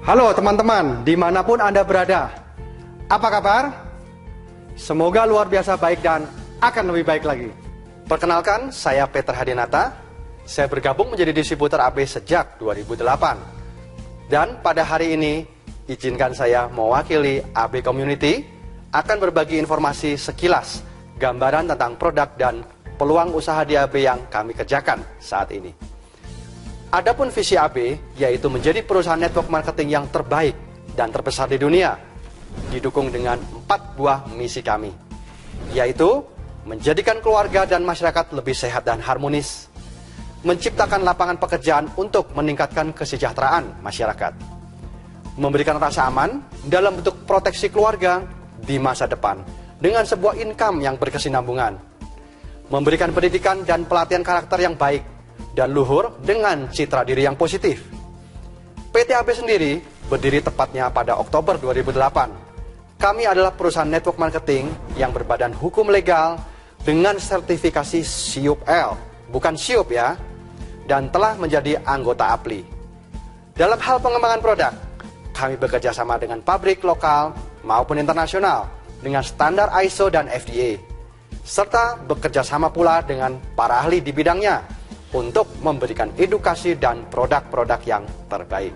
Halo teman-teman, dimanapun Anda berada. Apa kabar? Semoga luar biasa baik dan akan lebih baik lagi. Perkenalkan, saya Peter Hadinata. Saya bergabung menjadi distributor AB sejak 2008. Dan pada hari ini, izinkan saya mewakili AB Community akan berbagi informasi sekilas, gambaran tentang produk dan peluang usaha di AB yang kami kerjakan saat ini. Adapun visi AB, yaitu menjadi perusahaan network marketing yang terbaik dan terbesar di dunia, didukung dengan 4 buah misi kami, yaitu menjadikan keluarga dan masyarakat lebih sehat dan harmonis, menciptakan lapangan pekerjaan untuk meningkatkan kesejahteraan masyarakat, memberikan rasa aman dalam bentuk proteksi keluarga di masa depan dengan sebuah income yang berkesinambungan, memberikan pendidikan dan pelatihan karakter yang baik dan luhur dengan citra diri yang positif. PT AB sendiri berdiri tepatnya pada Oktober 2008. Kami adalah perusahaan network marketing yang berbadan hukum legal dengan sertifikasi SIUP-L, bukan SIUP ya, dan telah menjadi anggota APLI. Dalam hal pengembangan produk, kami bekerja sama dengan pabrik lokal maupun internasional dengan standar ISO dan FDA, serta bekerja sama pula dengan para ahli di bidangnya untuk memberikan edukasi dan produk-produk yang terbaik.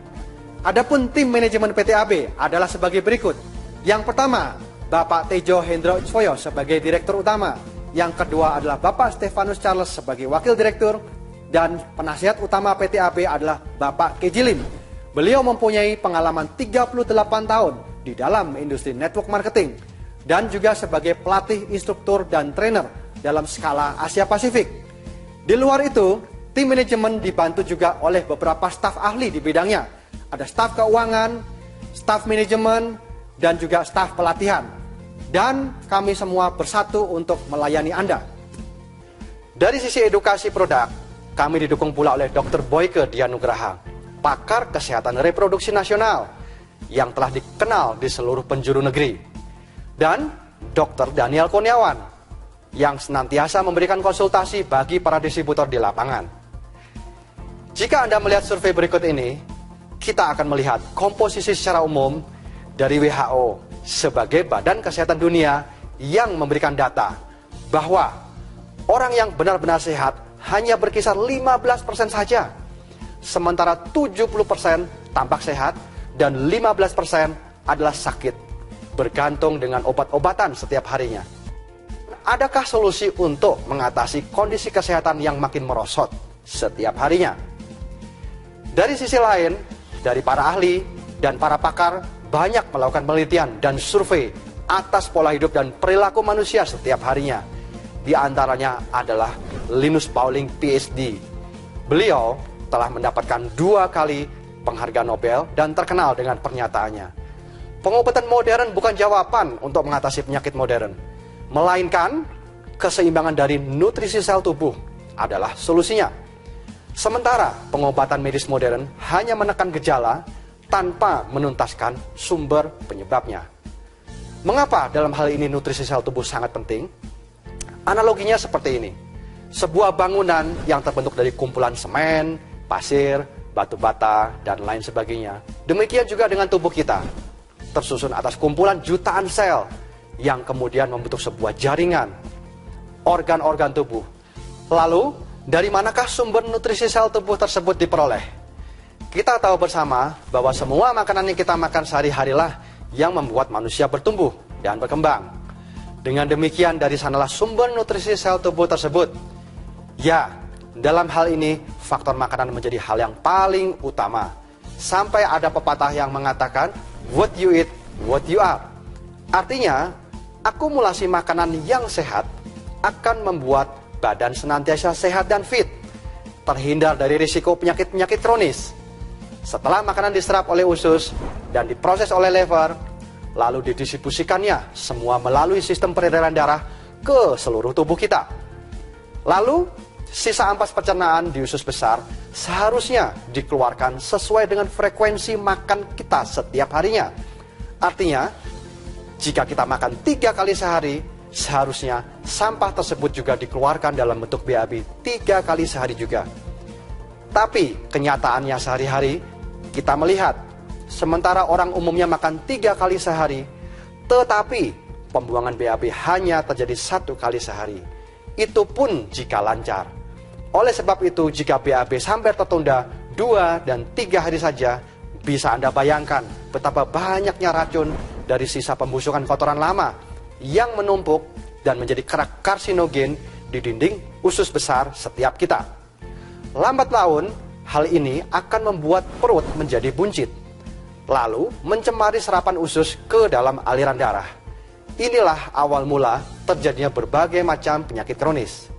Adapun tim manajemen PT AB adalah sebagai berikut. Yang pertama, Bapak Tejo Hendro Iswoyo sebagai Direktur Utama. Yang kedua adalah Bapak Stefanus Charles sebagai Wakil Direktur. Dan penasihat utama PT AB adalah Bapak Kejilim. Beliau mempunyai pengalaman 38 tahun di dalam industri network marketing. Dan juga sebagai pelatih, instruktur, dan trainer dalam skala Asia Pasifik. Di luar itu, tim manajemen dibantu juga oleh beberapa staf ahli di bidangnya. Ada staf keuangan, staf manajemen, dan juga staf pelatihan. Dan kami semua bersatu untuk melayani Anda. Dari sisi edukasi produk, kami didukung pula oleh Dr. Boyke Dianugraha, pakar kesehatan reproduksi nasional yang telah dikenal di seluruh penjuru negeri. Dan Dr. Daniel Kurniawan, yang senantiasa memberikan konsultasi bagi para distributor di lapangan. Jika Anda melihat survei berikut ini, kita akan melihat komposisi secara umum dari WHO sebagai Badan Kesehatan Dunia yang memberikan data bahwa orang yang benar-benar sehat hanya berkisar 15% saja, sementara 70% tampak sehat dan 15% adalah sakit, bergantung dengan obat-obatan setiap harinya. Adakah solusi untuk mengatasi kondisi kesehatan yang makin merosot setiap harinya? Dari sisi lain, dari para ahli dan para pakar banyak melakukan penelitian dan survei atas pola hidup dan perilaku manusia setiap harinya. Di antaranya adalah Linus Pauling PhD. Beliau telah mendapatkan 2 kali penghargaan Nobel dan terkenal dengan pernyataannya. Pengobatan modern bukan jawaban untuk mengatasi penyakit modern, melainkan keseimbangan dari nutrisi sel tubuh adalah solusinya. Sementara pengobatan medis modern hanya menekan gejala tanpa menuntaskan sumber penyebabnya. Mengapa dalam hal ini nutrisi sel tubuh sangat penting? Analoginya seperti ini. Sebuah bangunan yang terbentuk dari kumpulan semen, pasir, batu bata, dan lain sebagainya. Demikian juga dengan tubuh kita. Tersusun atas kumpulan jutaan sel yang kemudian membentuk sebuah jaringan organ-organ tubuh. Lalu, dari manakah sumber nutrisi sel tubuh tersebut diperoleh? Kita tahu bersama bahwa semua makanan yang kita makan sehari-harilah yang membuat manusia bertumbuh dan berkembang. Dengan demikian, dari sanalah sumber nutrisi sel tubuh tersebut. Ya, dalam hal ini, faktor makanan menjadi hal yang paling utama. Sampai ada pepatah yang mengatakan, what you eat, what you are. Artinya, akumulasi makanan yang sehat akan membuat badan senantiasa sehat dan fit, terhindar dari risiko penyakit-penyakit kronis. Setelah makanan diserap oleh usus dan diproses oleh lever, lalu didistribusikannya semua melalui sistem peredaran darah ke seluruh tubuh kita. Lalu, sisa ampas pencernaan di usus besar seharusnya dikeluarkan sesuai dengan frekuensi makan kita setiap harinya. Artinya, jika kita makan 3 kali sehari, seharusnya sampah tersebut juga dikeluarkan dalam bentuk BAB 3 kali sehari juga. Tapi kenyataannya sehari-hari kita melihat sementara orang umumnya makan 3 kali sehari, tetapi pembuangan BAB hanya terjadi 1 kali sehari. Itu pun jika lancar. Oleh sebab itu, jika BAB sampai tertunda 2 dan 3 hari saja, bisa Anda bayangkan betapa banyaknya racun dari sisa pembusukan kotoran lama yang menumpuk dan menjadi karsinogen di dinding usus besar setiap kita. Lambat laun, hal ini akan membuat perut menjadi buncit, lalu mencemari serapan usus ke dalam aliran darah. Inilah awal mula terjadinya berbagai macam penyakit kronis.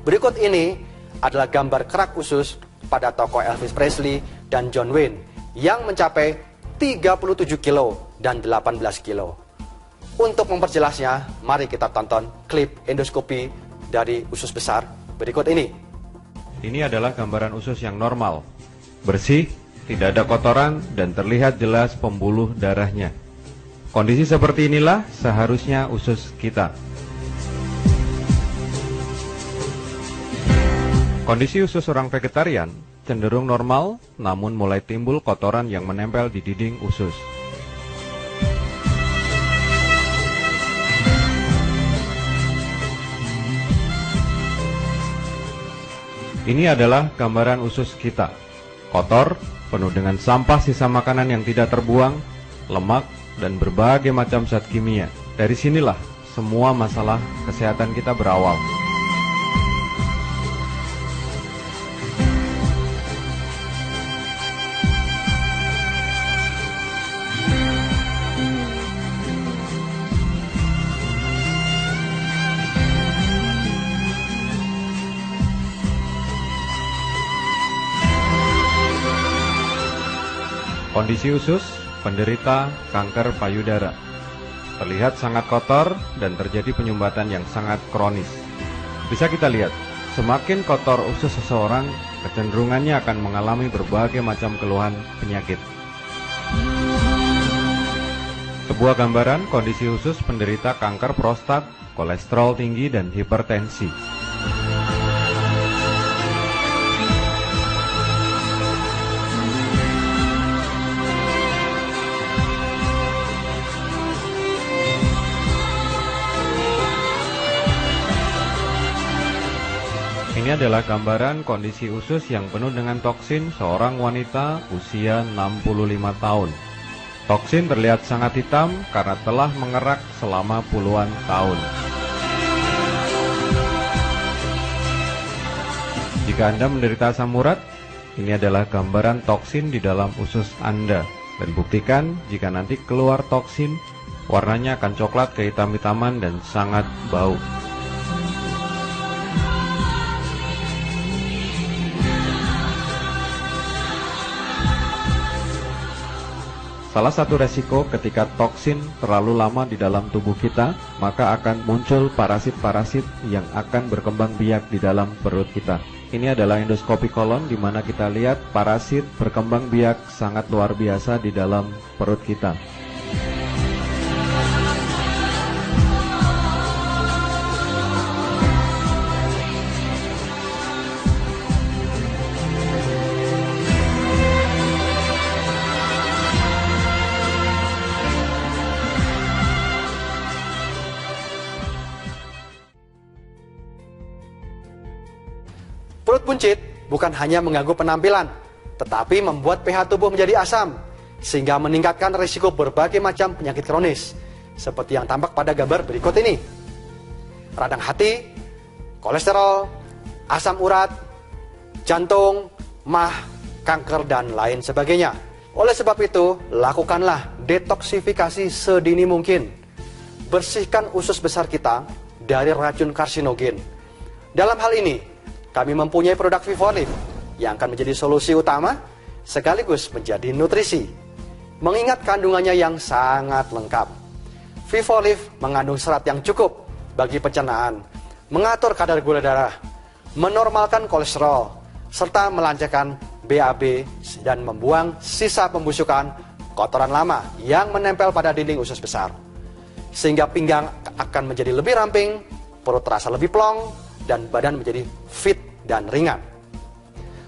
Berikut ini adalah gambar kerak usus pada tokoh Elvis Presley dan John Wayne yang mencapai 37 kilo dan 18 kilo. Untuk memperjelasnya, mari kita tonton klip endoskopi dari usus besar berikut ini. Ini adalah gambaran usus yang normal, bersih, tidak ada kotoran, dan terlihat jelas pembuluh darahnya. Kondisi seperti inilah seharusnya usus kita. Kondisi usus orang vegetarian cenderung normal, namun mulai timbul kotoran yang menempel di dinding usus. Ini adalah gambaran usus kita. Kotor, penuh dengan sampah sisa makanan yang tidak terbuang, lemak, dan berbagai macam zat kimia. Dari sinilah semua masalah kesehatan kita berawal. Kondisi usus penderita kanker payudara. Terlihat sangat kotor dan terjadi penyumbatan yang sangat kronis. Bisa kita lihat, semakin kotor usus seseorang, kecenderungannya akan mengalami berbagai macam keluhan penyakit. Sebuah gambaran kondisi usus penderita kanker prostat, kolesterol tinggi, dan hipertensi. Ini adalah gambaran kondisi usus yang penuh dengan toksin seorang wanita usia 65 tahun. Toksin terlihat sangat hitam karena telah mengerak selama puluhan tahun. Jika Anda menderita asam urat, ini adalah gambaran toksin di dalam usus Anda. Dan buktikan jika nanti keluar toksin, warnanya akan coklat kehitam-hitaman dan sangat bau. Salah satu resiko ketika toksin terlalu lama di dalam tubuh kita, maka akan muncul parasit-parasit yang akan berkembang biak di dalam perut kita. Ini adalah endoskopi kolon di mana kita lihat parasit berkembang biak sangat luar biasa di dalam perut kita. Perut buncit bukan hanya mengganggu penampilan, tetapi membuat pH tubuh menjadi asam, sehingga meningkatkan risiko berbagai macam penyakit kronis, seperti yang tampak pada gambar berikut ini. Radang hati, kolesterol, asam urat, jantung, mah, kanker, dan lain sebagainya. Oleh sebab itu, lakukanlah detoksifikasi sedini mungkin. Bersihkan usus besar kita dari racun karsinogen. Dalam hal ini, kami mempunyai produk VivoLift yang akan menjadi solusi utama sekaligus menjadi nutrisi. Mengingat kandungannya yang sangat lengkap. VivoLift mengandung serat yang cukup bagi pencernaan, mengatur kadar gula darah, menormalkan kolesterol, serta melancarkan BAB dan membuang sisa pembusukan kotoran lama yang menempel pada dinding usus besar. Sehingga pinggang akan menjadi lebih ramping, perut terasa lebih plong, dan badan menjadi fit dan ringan.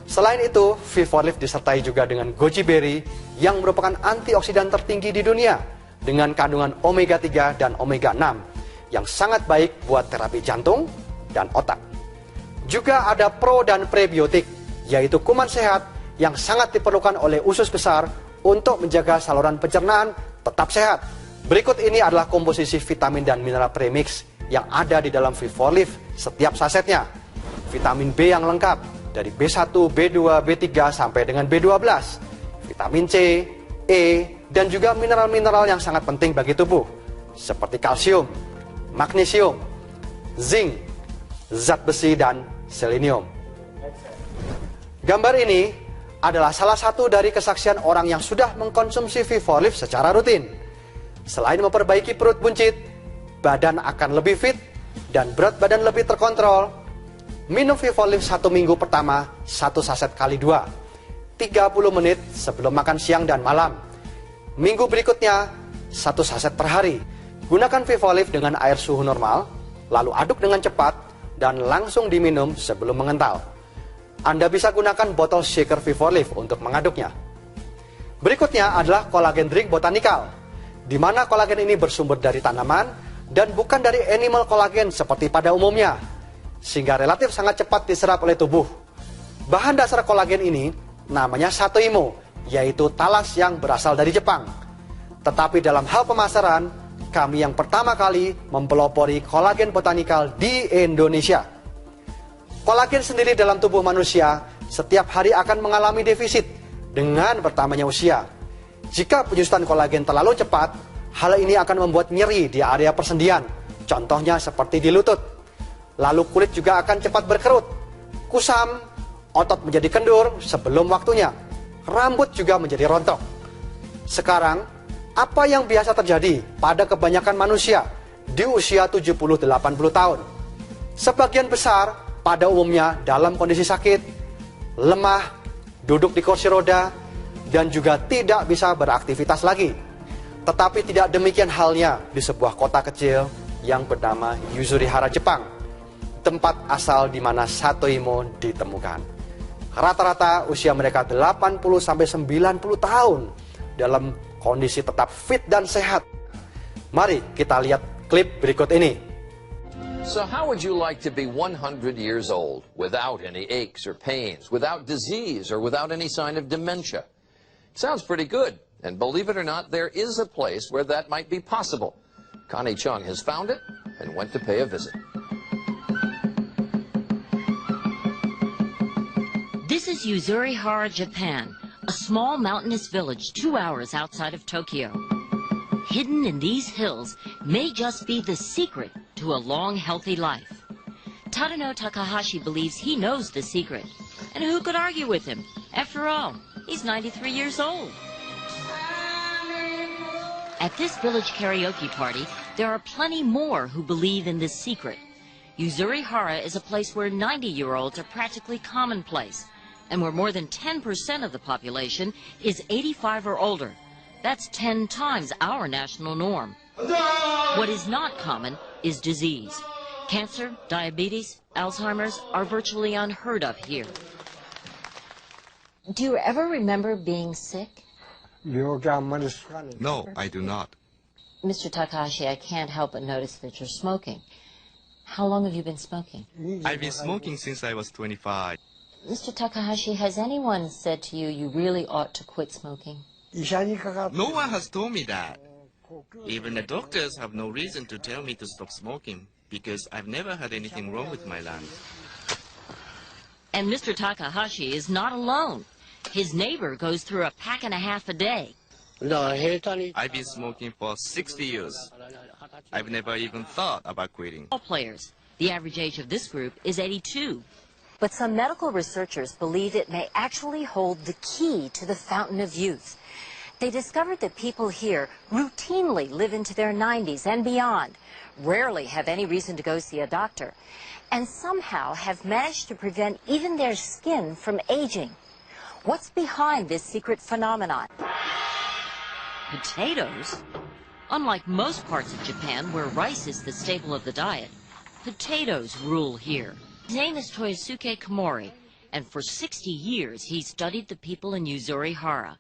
Selain itu, V4 Leaf disertai juga dengan goji berry yang merupakan antioksidan tertinggi di dunia dengan kandungan omega 3 dan omega 6 yang sangat baik buat terapi jantung dan otak. Juga ada pro dan prebiotik, yaitu kuman sehat yang sangat diperlukan oleh usus besar untuk menjaga saluran pencernaan tetap sehat. Berikut ini adalah komposisi vitamin dan mineral premix yang ada di dalam V4 Leaf setiap sasetnya. Vitamin B yang lengkap dari B1, B2, B3 sampai dengan B12. Vitamin C, E, dan juga mineral-mineral yang sangat penting bagi tubuh seperti kalsium, magnesium, zinc, zat besi, dan selenium. Gambar ini adalah salah satu dari kesaksian orang yang sudah mengkonsumsi V4 Leaf secara rutin. Selain memperbaiki perut buncit, badan akan lebih fit, dan berat badan lebih terkontrol. Minum V4 Leaf 1 minggu pertama 1 saset kali 2, 30 menit sebelum makan siang dan malam. Minggu berikutnya 1 saset per hari. Gunakan V4 Leaf dengan air suhu normal, lalu aduk dengan cepat dan langsung diminum sebelum mengental. Anda bisa gunakan botol shaker V4 Leaf untuk mengaduknya. Berikutnya adalah kolagen drink botanikal, di mana kolagen ini bersumber dari tanaman dan bukan dari animal kolagen seperti pada umumnya, sehingga relatif sangat cepat diserap oleh tubuh. Bahan dasar kolagen ini namanya Satoimo, yaitu talas yang berasal dari Jepang. Tetapi dalam hal pemasaran, kami yang pertama kali mempelopori kolagen botanikal di Indonesia. Kolagen sendiri dalam tubuh manusia setiap hari akan mengalami defisit dengan bertambahnya usia. Jika penyusutan kolagen terlalu cepat, hal ini akan membuat nyeri di area persendian, contohnya seperti di lutut. Lalu kulit juga akan cepat berkerut, kusam, otot menjadi kendur sebelum waktunya, rambut juga menjadi rontok. Sekarang, apa yang biasa terjadi pada kebanyakan manusia di usia 70-80 tahun? Sebagian besar pada umumnya dalam kondisi sakit, lemah, duduk di kursi roda, dan juga tidak bisa beraktivitas lagi. Tetapi tidak demikian halnya di sebuah kota kecil yang bernama Yuzurihara, Jepang, tempat asal di mana Satoimo ditemukan. Rata-rata usia mereka 80-90 tahun dalam kondisi tetap fit dan sehat. Mari kita lihat klip berikut ini. So how would you like to be 100 years old without any aches or pains, without disease, or without any sign of dementia? Sounds pretty good. And believe it or not, there is a place where that might be possible. Connie Chung has found it and went to pay a visit. This is Yuzurihara, Japan, a small mountainous village 2 hours outside of Tokyo. Hidden in these hills may just be the secret to a long, healthy life. Tadano Takahashi believes he knows the secret. And who could argue with him? After all, he's 93 years old. At this village karaoke party, there are plenty more who believe in this secret. Yuzurihara is a place where 90-year-olds are practically commonplace, and where more than 10% of the population is 85 or older. That's 10 times our national norm. What is not common is disease. Cancer, diabetes, Alzheimer's are virtually unheard of here. Do you ever remember being sick? No, I do not. Mr. Takahashi, I can't help but notice that you're smoking. How long have you been smoking? I've been smoking since I was 25. Mr. Takahashi, has anyone said to you you really ought to quit smoking? No one has told me that. Even the doctors have no reason to tell me to stop smoking because I've never had anything wrong with my lungs. And Mr. Takahashi is not alone. His neighbor goes through a pack and a half a day. I've been smoking for 60 years. I've never even thought about quitting. All players. The average age of this group is 82. But some medical researchers believe it may actually hold the key to the fountain of youth. They discovered that people here routinely live into their 90s and beyond, rarely have any reason to go see a doctor, and somehow have managed to prevent even their skin from aging. What's behind this secret phenomenon? Potatoes? Unlike most parts of Japan, where rice is the staple of the diet, potatoes rule here. His name is Toyosuke Komori. and for 60 years he studied the people in Uzuri Hara.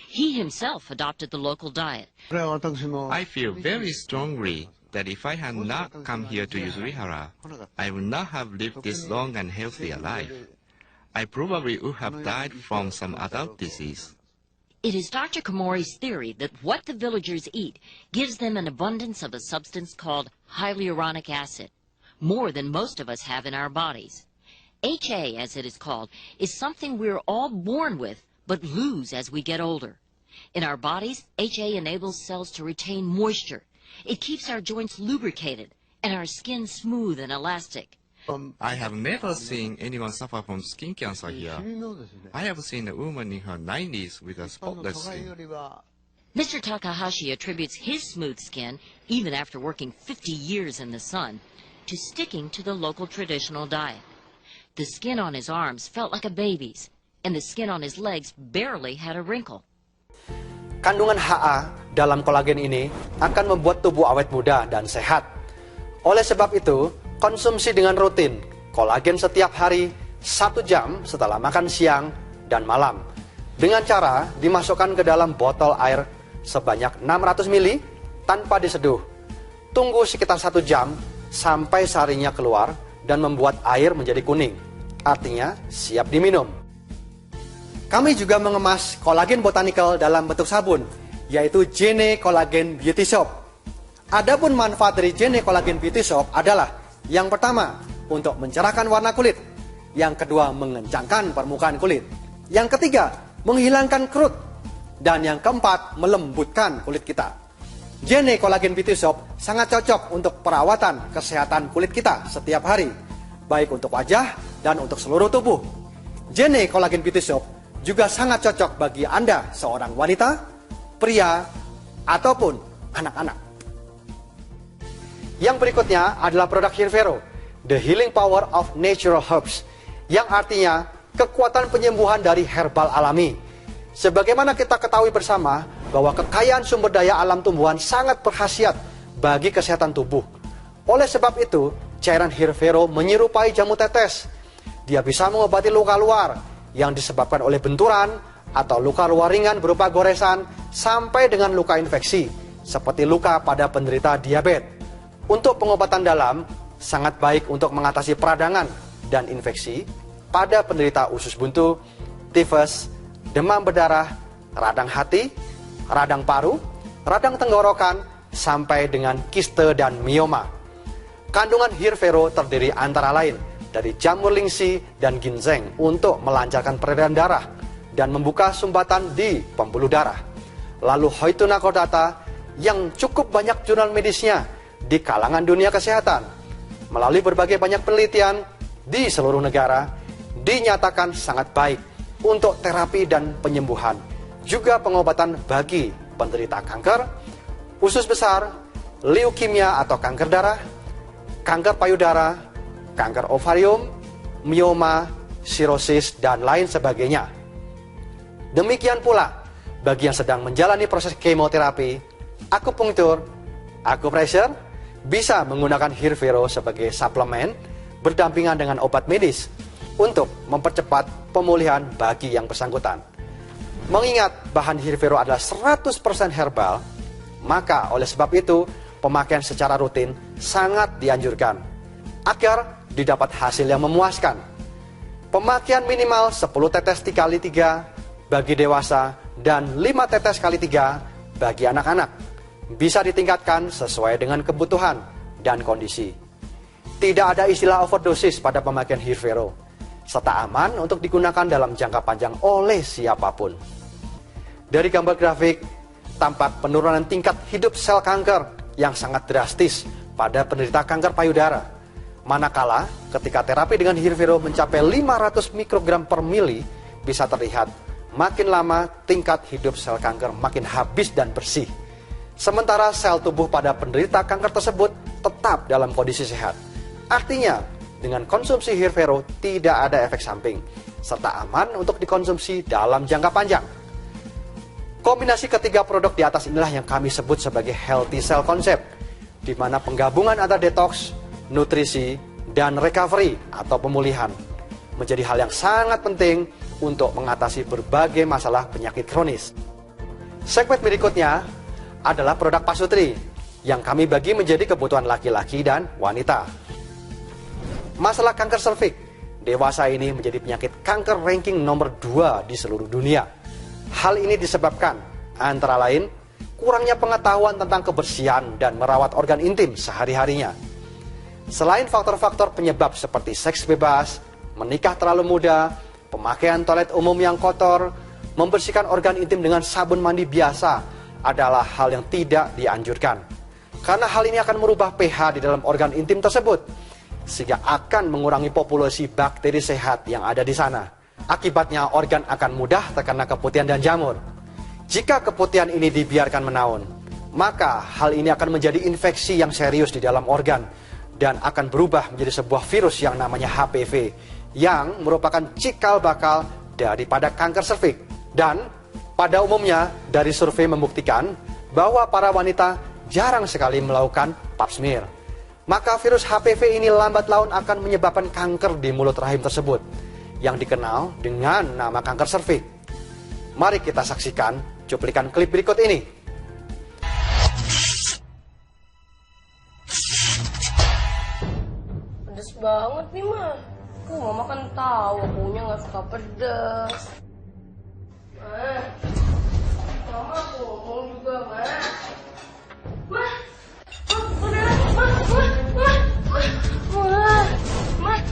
He himself adopted the local diet. I feel very strongly that if I had not come here to Yuzurihara, I would not have lived this long and healthy a life. I probably would have died from some adult disease. It is Dr. Komori's theory that what the villagers eat gives them an abundance of a substance called hyaluronic acid, more than most of us have in our bodies. HA, as it is called, is something we're all born with but lose as we get older. In our bodies, HA enables cells to retain moisture. It keeps our joints lubricated and our skin smooth and elastic. I have never seen anyone suffer from skin cancer here. I have seen a woman in her 90s with a spotless skin. Mr. Takahashi attributes his smooth skin, even after working 50 years in the sun, to sticking to the local traditional diet. The skin on his arms felt like a baby's, and the skin on his legs barely had a wrinkle. Kandungan HA dalam kolagen ini akan membuat tubuh awet muda dan sehat. Oleh sebab itu, konsumsi dengan rutin kolagen setiap hari 1 jam setelah makan siang dan malam. Dengan cara dimasukkan ke dalam botol air sebanyak 600 ml tanpa diseduh. Tunggu sekitar 1 jam sampai sarinya keluar dan membuat air menjadi kuning. Artinya siap diminum. Kami juga mengemas kolagen botanical dalam bentuk sabun, yaitu Gene Collagen Beauty Soap. Adapun manfaat dari Gene Collagen Beauty Soap adalah yang pertama, untuk mencerahkan warna kulit. Yang kedua, mengencangkan permukaan kulit. Yang ketiga, menghilangkan kerut. Dan yang keempat, melembutkan kulit kita. Gene Collagen Beauty Soap sangat cocok untuk perawatan kesehatan kulit kita setiap hari, baik untuk wajah dan untuk seluruh tubuh. Gene Collagen Beauty Soap juga sangat cocok bagi Anda, seorang wanita, pria, ataupun anak-anak. Yang berikutnya adalah produk Hirvero, The Healing Power of Natural Herbs, yang artinya kekuatan penyembuhan dari herbal alami. Sebagaimana kita ketahui bersama bahwa kekayaan sumber daya alam tumbuhan sangat berkhasiat bagi kesehatan tubuh. Oleh sebab itu, cairan Hirvero menyerupai jamu tetes. Dia bisa mengobati luka luar yang disebabkan oleh benturan atau luka luar ringan berupa goresan sampai dengan luka infeksi, seperti luka pada penderita diabetes. Untuk pengobatan dalam, sangat baik untuk mengatasi peradangan dan infeksi pada penderita usus buntu, tifus, demam berdarah, radang hati, radang paru, radang tenggorokan, sampai dengan kiste dan mioma. Kandungan Hirvero terdiri antara lain dari jamur lingsi dan ginseng untuk melancarkan peredaran darah dan membuka sumbatan di pembuluh darah. Lalu Hoituna cordata yang cukup banyak jurnal medisnya di kalangan dunia kesehatan. Melalui berbagai banyak penelitian di seluruh negara, dinyatakan sangat baik untuk terapi dan penyembuhan, juga pengobatan bagi penderita kanker, usus besar, leukemia atau kanker darah, kanker payudara, kanker ovarium, mioma, sirosis, dan lain sebagainya. Demikian pula bagi yang sedang menjalani proses kemoterapi, akupunktur, akupressure, bisa menggunakan Hirvero sebagai suplemen berdampingan dengan obat medis untuk mempercepat pemulihan bagi yang bersangkutan. Mengingat bahan Hirvero adalah 100% herbal, maka oleh sebab itu pemakaian secara rutin sangat dianjurkan agar didapat hasil yang memuaskan. Pemakaian minimal 10 tetes 3x3 bagi dewasa dan 5 tetes kali 3 bagi anak-anak. Bisa ditingkatkan sesuai dengan kebutuhan dan kondisi. Tidak ada istilah overdosis pada pemakaian Hirvero, serta aman untuk digunakan dalam jangka panjang oleh siapapun. Dari gambar grafik, tampak penurunan tingkat hidup sel kanker yang sangat drastis pada penderita kanker payudara. Manakala ketika terapi dengan Hirvero mencapai 500 mikrogram per mili, bisa terlihat makin lama tingkat hidup sel kanker makin habis dan bersih. Sementara sel tubuh pada penderita kanker tersebut tetap dalam kondisi sehat. Artinya, dengan konsumsi Hirvero tidak ada efek samping, serta aman untuk dikonsumsi dalam jangka panjang. Kombinasi ketiga produk di atas inilah yang kami sebut sebagai healthy cell concept, di mana penggabungan antara detox, nutrisi, dan recovery atau pemulihan. menjadi hal yang sangat penting untuk mengatasi berbagai masalah penyakit kronis. Segmen berikutnya adalah produk pasutri yang kami bagi menjadi kebutuhan laki-laki dan wanita. Masalah kanker serviks dewasa ini menjadi penyakit kanker ranking nomor 2 di seluruh dunia. Hal ini disebabkan antara lain kurangnya pengetahuan tentang kebersihan dan merawat organ intim sehari-harinya. Selain faktor-faktor penyebab seperti seks bebas, menikah terlalu muda, pemakaian toilet umum yang kotor, membersihkan organ intim dengan sabun mandi biasa adalah hal yang tidak dianjurkan. Karena hal ini akan merubah pH di dalam organ intim tersebut, sehingga akan mengurangi populasi bakteri sehat yang ada di sana. Akibatnya organ akan mudah terkena keputihan dan jamur. Jika keputihan ini dibiarkan menaun, maka hal ini akan menjadi infeksi yang serius di dalam organ dan akan berubah menjadi sebuah virus yang namanya HPV yang merupakan cikal bakal daripada kanker serviks. Dan pada umumnya dari survei membuktikan bahwa para wanita jarang sekali melakukan pap smear. Maka virus HPV ini lambat laun akan menyebabkan kanker di mulut rahim tersebut yang dikenal dengan nama kanker serviks. Mari kita saksikan cuplikan klip berikut ini. Pedes banget nih mah. Mama kan tahu akunya nggak suka pedas. Mama aku ngomong juga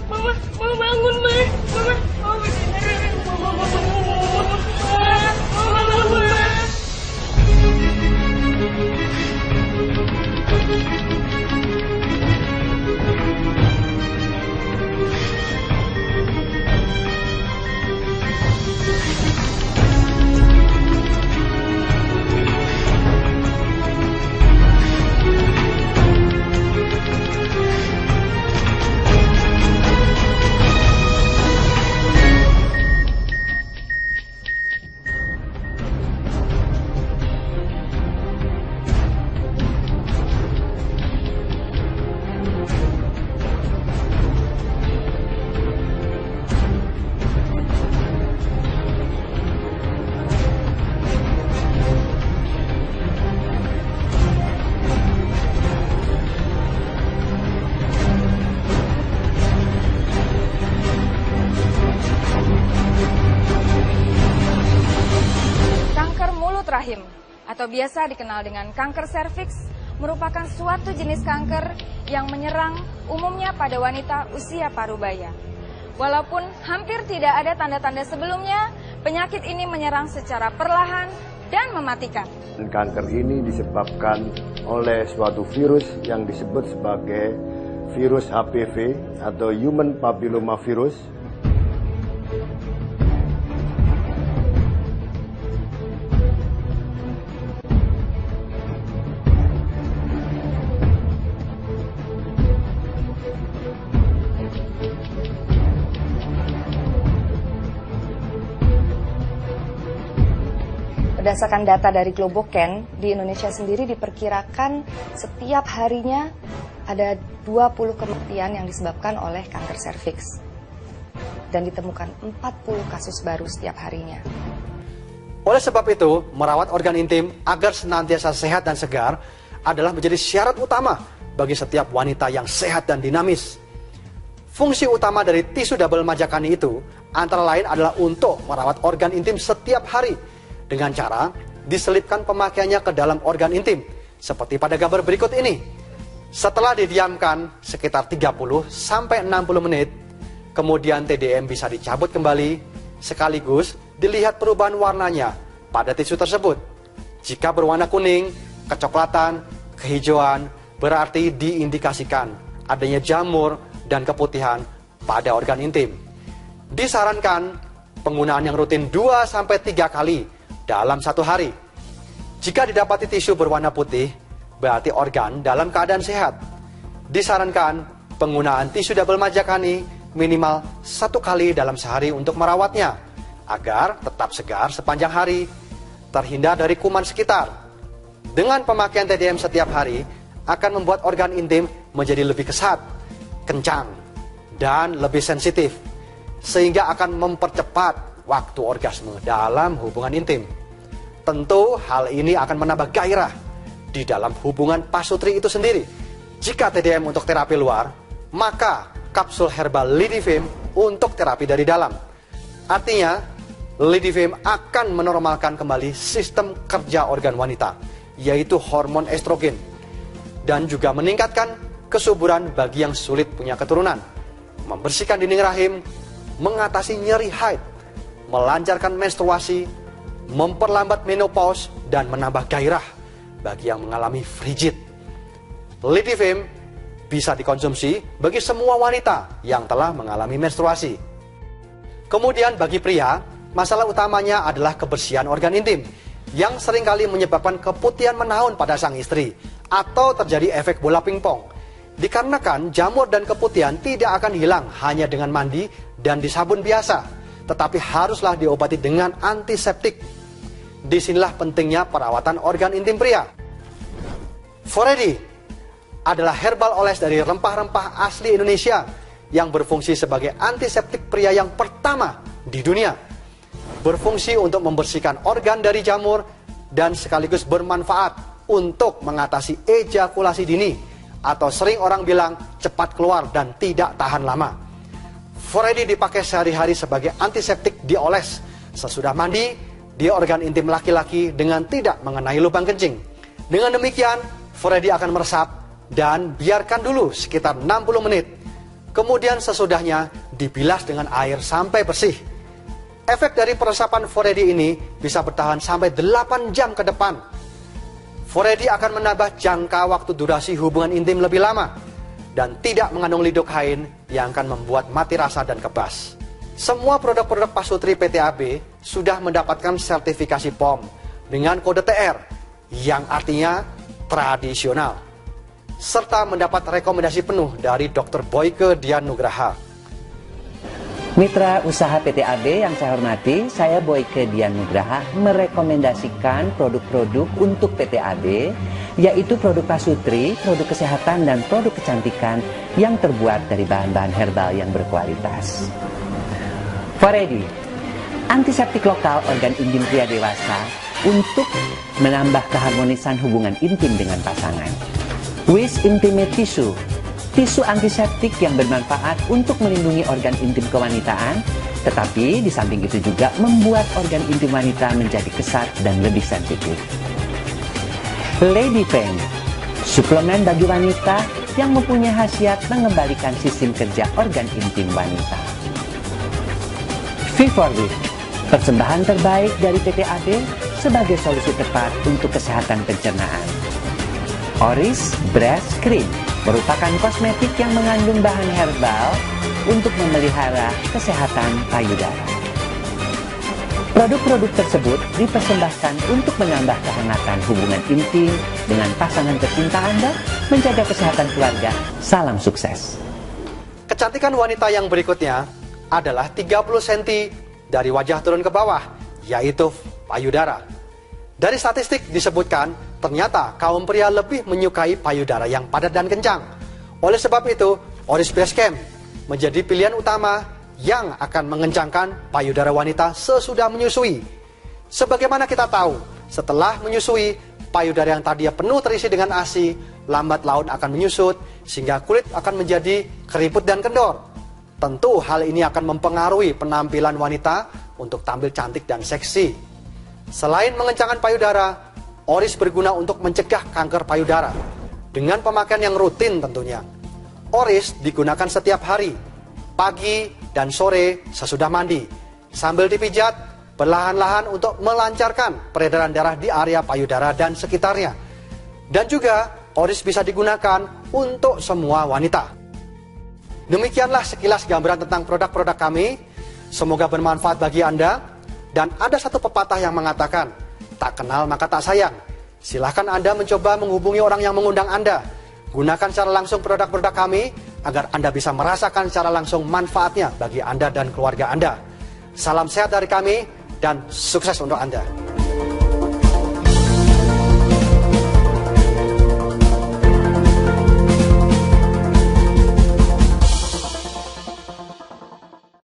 Mama bangun Mama rahim atau biasa dikenal dengan kanker serviks merupakan suatu jenis kanker yang menyerang umumnya pada wanita usia parubaya. Walaupun hampir tidak ada tanda-tanda sebelumnya, penyakit ini menyerang secara perlahan dan mematikan. Kanker ini disebabkan oleh suatu virus yang disebut sebagai virus HPV atau Human Papillomavirus. Berdasarkan data dari Globocan, di Indonesia sendiri diperkirakan setiap harinya ada 20 kematian yang disebabkan oleh kanker serviks. Dan ditemukan 40 kasus baru setiap harinya. Oleh sebab itu, merawat organ intim agar senantiasa sehat dan segar adalah menjadi syarat utama bagi setiap wanita yang sehat dan dinamis. Fungsi utama dari tisu double majakani itu antara lain adalah untuk merawat organ intim setiap hari dengan cara diselipkan pemakaiannya ke dalam organ intim seperti pada gambar berikut ini. Setelah didiamkan sekitar 30 sampai 60 menit, kemudian TDM bisa dicabut kembali sekaligus dilihat perubahan warnanya pada tisu tersebut. Jika berwarna kuning, kecoklatan, kehijauan berarti diindikasikan adanya jamur dan keputihan pada organ intim. Disarankan penggunaan yang rutin 2 sampai 3 kali dalam satu hari. Jika didapati tisu berwarna putih, berarti organ dalam keadaan sehat. Disarankan penggunaan tisu double majakani minimal 1 kali dalam sehari untuk merawatnya, agar tetap segar sepanjang hari, terhindar dari kuman sekitar. Dengan pemakaian TDM setiap hari, akan membuat organ intim menjadi lebih kesat, kencang, dan lebih sensitif. sehingga akan mempercepat waktu orgasme dalam hubungan intim. Tentu hal ini akan menambah gairah di dalam hubungan pasutri itu sendiri. Jika TDM untuk terapi luar, maka kapsul herbal Lidifem untuk terapi dari dalam. Artinya, Lidifem akan menormalkan kembali sistem kerja organ wanita, yaitu hormon estrogen, dan juga meningkatkan kesuburan bagi yang sulit punya keturunan, membersihkan dinding rahim, mengatasi nyeri haid, melancarkan menstruasi, memperlambat menopause, dan menambah gairah bagi yang mengalami frigid. Lidifem bisa dikonsumsi bagi semua wanita yang telah mengalami menstruasi. Kemudian bagi pria, masalah utamanya adalah kebersihan organ intim yang seringkali menyebabkan keputihan menahun pada sang istri atau terjadi efek bola pingpong. Dikarenakan jamur dan keputihan tidak akan hilang hanya dengan mandi dan disabun biasa, tetapi haruslah diobati dengan antiseptik. Disinilah pentingnya perawatan organ intim pria. Foredi adalah herbal oles dari rempah-rempah asli Indonesia yang berfungsi sebagai antiseptik pria yang pertama di dunia. Berfungsi untuk membersihkan organ dari jamur dan sekaligus bermanfaat untuk mengatasi ejakulasi dini atau sering orang bilang cepat keluar dan tidak tahan lama. Foredi dipakai sehari-hari sebagai antiseptik dioles sesudah mandi di organ intim laki-laki dengan tidak mengenai lubang kencing. Dengan demikian, Foredi akan meresap dan biarkan dulu sekitar 60 menit. Kemudian sesudahnya dibilas dengan air sampai bersih. Efek dari peresapan Foredi ini bisa bertahan sampai 8 jam ke depan. Foredi akan menambah jangka waktu durasi hubungan intim lebih lama dan tidak mengandung lidokain yang akan membuat mati rasa dan kebas. Semua produk-produk pasutri PTAB sudah mendapatkan sertifikasi POM dengan kode TR yang artinya tradisional, serta mendapat rekomendasi penuh dari Dr. Boyke Dian Nugraha. Mitra usaha PTAB yang saya hormati, saya Boyke Dian Nugraha merekomendasikan produk-produk untuk PTAB, yaitu produk pasutri, produk kesehatan, dan produk kecantikan yang terbuat dari bahan-bahan herbal yang berkualitas. Foredi, antiseptik lokal organ intim pria dewasa untuk menambah keharmonisan hubungan intim dengan pasangan. Wish Intimate Tissue, tisu antiseptik yang bermanfaat untuk melindungi organ intim kewanitaan, tetapi di samping itu juga membuat organ intim wanita menjadi kesat dan lebih sensitif. Lidifem, suplemen bagi wanita yang mempunyai khasiat mengembalikan sistem kerja organ intim wanita. V4V, persembahan terbaik dari PTAB sebagai solusi tepat untuk kesehatan pencernaan. Oris Breast Cream merupakan kosmetik yang mengandung bahan herbal untuk memelihara kesehatan payudara. Produk-produk tersebut dipersembahkan untuk menambah kehangatan hubungan intim dengan pasangan tercinta Anda, menjaga kesehatan keluarga. Salam sukses. Kecantikan wanita yang berikutnya adalah 30 cm dari wajah turun ke bawah, yaitu payudara. Dari statistik disebutkan, ternyata kaum pria lebih menyukai payudara yang padat dan kencang. Oleh sebab itu, Oris Breast Camp menjadi pilihan utama yang akan mengencangkan payudara wanita sesudah menyusui. Sebagaimana kita tahu, setelah menyusui, payudara yang tadinya penuh terisi dengan ASI, lambat laun akan menyusut, sehingga kulit akan menjadi keriput dan kendor. Tentu hal ini akan mempengaruhi penampilan wanita untuk tampil cantik dan seksi. Selain mengencangkan payudara, Oris berguna untuk mencegah kanker payudara dengan pemakaian yang rutin tentunya. Oris digunakan setiap hari, pagi dan sore sesudah mandi, sambil dipijat perlahan-lahan untuk melancarkan peredaran darah di area payudara dan sekitarnya. Dan juga Oris bisa digunakan untuk semua wanita. Demikianlah sekilas gambaran tentang produk-produk kami. Semoga bermanfaat bagi Anda. Dan ada satu pepatah yang mengatakan, tak kenal maka tak sayang. Silahkan Anda mencoba menghubungi orang yang mengundang Anda. Gunakan secara langsung produk-produk kami agar Anda bisa merasakan secara langsung manfaatnya bagi Anda dan keluarga Anda. Salam sehat dari kami dan sukses untuk Anda.